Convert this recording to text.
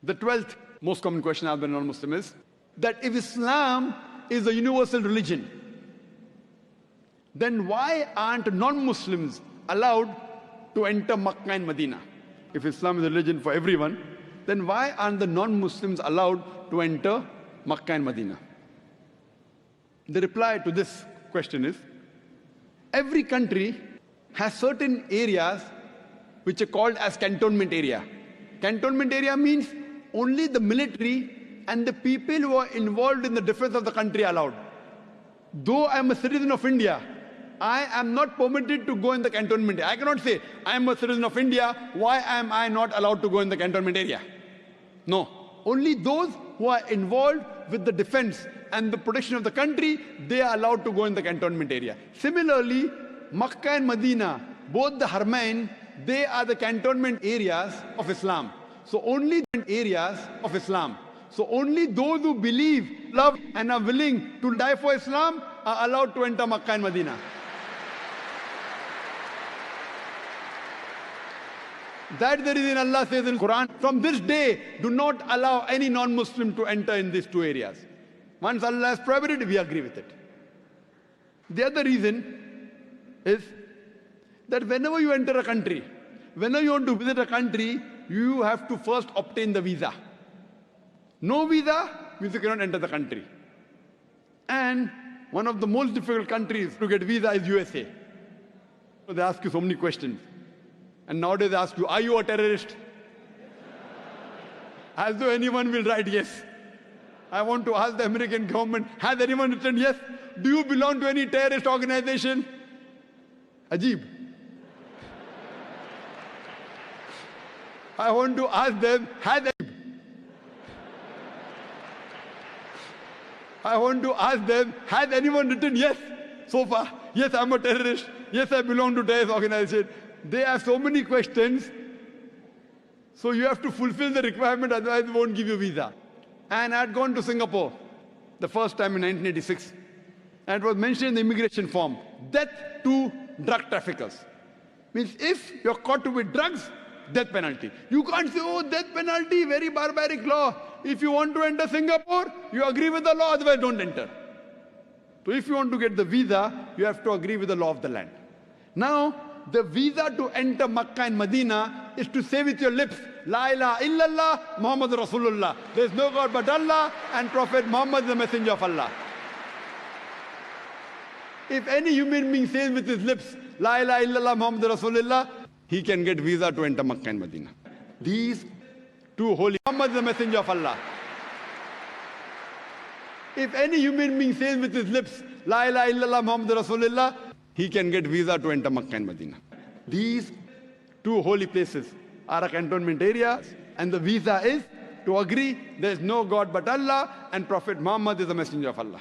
The 12th most common question asked by a non-Muslim is that if Islam is a universal religion, then why aren't non-Muslims allowed to enter Makkah and Medina? If Islam is a religion for everyone, then why aren't the non-Muslims allowed to enter Makkah and Medina? The reply to this question is, every country has certain areas which are called as cantonment area. Cantonment area means only the military and the people who are involved in the defense of the country are allowed. Though I am a citizen of India, I am not permitted to go in the cantonment area. I cannot say, I am a citizen of India, why am I not allowed to go in the cantonment area? No. Only those who are involved with the defense and the protection of the country, they are allowed to go in the cantonment area. Similarly, Makkah and Medina, both the Haramain, they are the cantonment areas of Islam. So only the areas of Islam. So only those who believe, love and are willing to die for Islam are allowed to enter Makkah and Medina. That's the reason Allah says in Quran, from this day, do not allow any non-Muslim to enter in these two areas. Once Allah has prohibited, we agree with it. The other reason is that whenever you enter a country, whenever you want to visit a country, you have to first obtain the visa. No visa means you cannot enter the country. And one of the most difficult countries to get visa is USA. So they ask you so many questions. And nowadays they ask you, are you a terrorist? As though anyone will write yes. I want to ask the American government, has anyone written yes? Do you belong to any terrorist organization? Ajib. I want to ask them, has anyone written yes so far? Yes, I'm a terrorist. Yes, I belong to terrorist organization. They have so many questions. So you have to fulfill the requirement, otherwise they won't give you visa. And I had gone to Singapore the first time in 1986. And it was mentioned in the immigration form, death to drug traffickers. Means if you're caught with drugs, death penalty. You can't say, oh, death penalty, very barbaric law. If you want to enter Singapore, you agree with the law, otherwise don't enter. So if you want to get the visa, you have to agree with the law of the land. Now, the visa to enter Makkah and Medina is to say with your lips, La ilaha illallah, Muhammad Rasulullah. There is no God but Allah, and Prophet Muhammad is the messenger of Allah. If any human being says with his lips, La ilaha illallah, Muhammad Rasulullah, he can get visa to enter Makkah and Medina. These two holy, Muhammad is the messenger of Allah. If any human being says with his lips, La ilaha illallah, Muhammad Rasulullah, he can get visa to enter Makkah and Medina. These two holy places are a cantonment area, and the visa is to agree there is no God but Allah and Prophet Muhammad is the messenger of Allah.